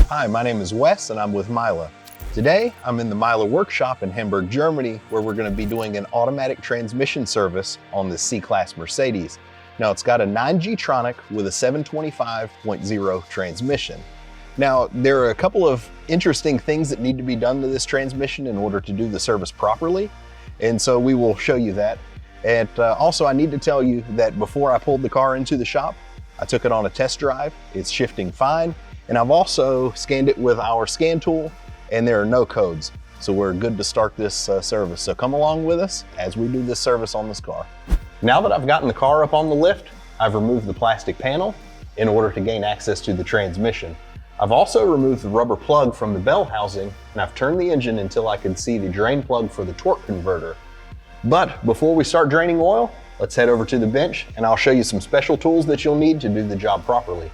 Hi, my name is Wes and I'm with MEYLE. Today, I'm in the MEYLE workshop in Hamburg, Germany, where we're going to be doing an automatic transmission service on the C-Class Mercedes. Now, it's got a 9 G-Tronic with a 725.0 transmission. Now, there are a couple of interesting things that need to be done to this transmission in order to do the service properly, and so we will show you that. And also, I need to tell you that before I pulled the car into the shop, I took it on a test drive. It's shifting fine, and I've also scanned it with our scan tool, and there are no codes. So we're good to start this service. So come along with us as we do this service on this car. Now that I've gotten the car up on the lift, I've removed the plastic panel in order to gain access to the transmission. I've also removed the rubber plug from the bell housing, and I've turned the engine until I can see the drain plug for the torque converter. But before we start draining oil, let's head over to the bench and I'll show you some special tools that you'll need to do the job properly.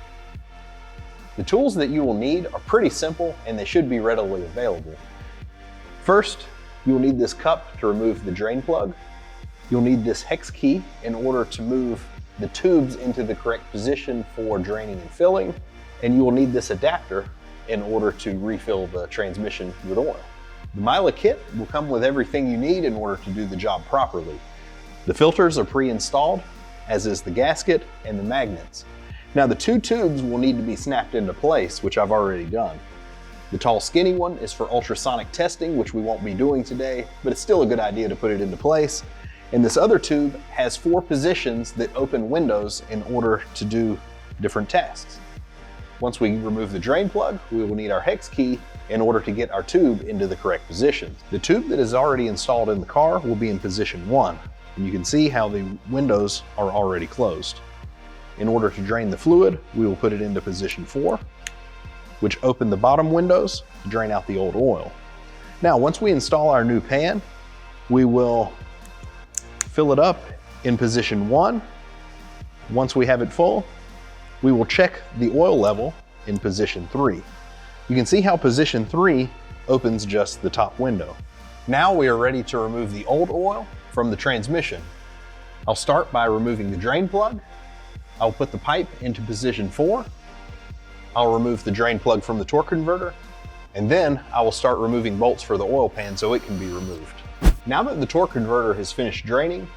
The tools that you will need are pretty simple and they should be readily available. First, you will need this cup to remove the drain plug. You'll need this hex key in order to move the tubes into the correct position for draining and filling. And you will need this adapter in order to refill the transmission with oil. The MEYLE kit will come with everything you need in order to do the job properly. The filters are pre-installed, as is the gasket and the magnets. Now the two tubes will need to be snapped into place, which I've already done. The tall skinny one is for ultrasonic testing, which we won't be doing today, but it's still a good idea to put it into place. And this other tube has 4 positions that open windows in order to do different tasks. Once we remove the drain plug, we will need our hex key in order to get our tube into the correct position. The tube that is already installed in the car will be in position 1, and you can see how the windows are already closed. In order to drain the fluid, we will put it into position 4, which open the bottom windows to drain out the old oil. Now, once we install our new pan, we will fill it up in position 1. Once we have it full, we will check the oil level in position 3. You can see how position 3 opens just the top window. Now we are ready to remove the old oil from the transmission. I'll start by removing the drain plug. I'll put the pipe into position 4. I'll remove the drain plug from the torque converter, and then I will start removing bolts for the oil pan so it can be removed. Now that the torque converter has finished draining,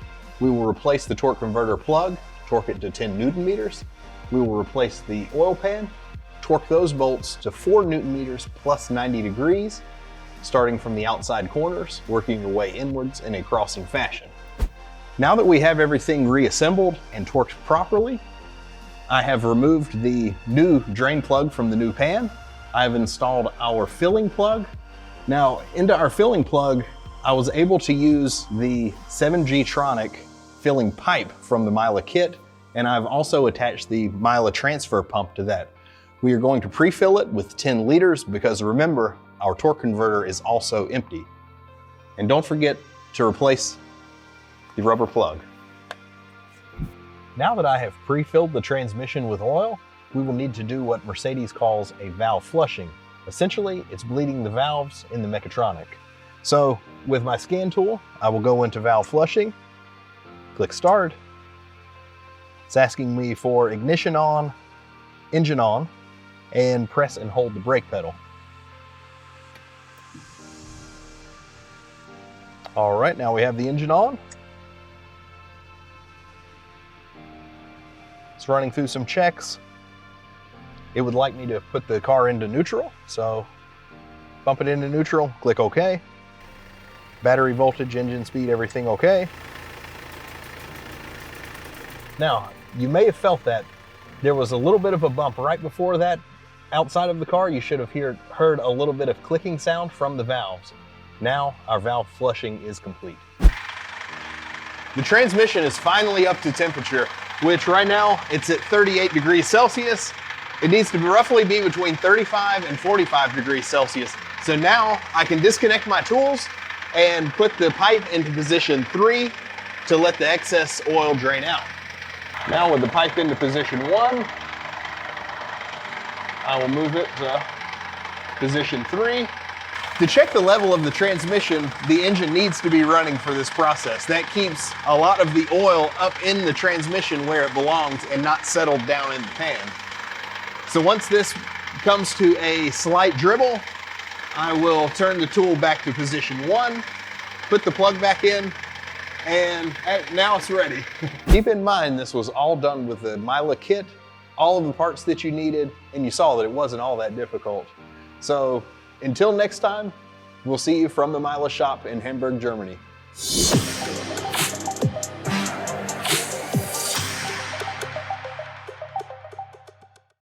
we will replace the torque converter plug, torque it to 10 Newton meters. We will replace the oil pan, torque those bolts to 4 Newton meters plus 90 degrees, starting from the outside corners, working your way inwards in a crossing fashion. Now that we have everything reassembled and torqued properly, I have removed the new drain plug from the new pan. I have installed our filling plug. Now, into our filling plug, I was able to use the 7 G-Tronic filling pipe from the MEYLE kit, and I've also attached the MEYLE transfer pump to that. We are going to pre-fill it with 10 liters because remember, our torque converter is also empty. And don't forget to replace the rubber plug. Now that I have pre-filled the transmission with oil, we will need to do what Mercedes calls a valve flushing. Essentially, it's bleeding the valves in the mechatronic. So with my scan tool, I will go into valve flushing, click start. It's asking me for ignition on, engine on, and press and hold the brake pedal. All right, now we have the engine on. It's running through some checks. It would like me to put the car into neutral, so bump it into neutral, click OK. Battery voltage, engine speed, everything okay. Now, you may have felt that there was a little bit of a bump right before that. Outside of the car, you should have heard a little bit of clicking sound from the valves. Now, our valve flushing is complete. The transmission is finally up to temperature, which right now it's at 38 degrees Celsius. It needs to roughly be between 35 and 45 degrees Celsius. So now I can disconnect my tools and put the pipe into position 3 to let the excess oil drain out. Now with the pipe into position 1, I will move it to position 3. To check the level of the transmission, the engine needs to be running for this process. That keeps a lot of the oil up in the transmission where it belongs and not settled down in the pan. So once this comes to a slight dribble, I will turn the tool back to position 1, put the plug back in, and now it's ready. Keep in mind, this was all done with the MEYLE kit, all of the parts that you needed, and you saw that it wasn't all that difficult. So until next time, we'll see you from the MEYLE shop in Hamburg, Germany.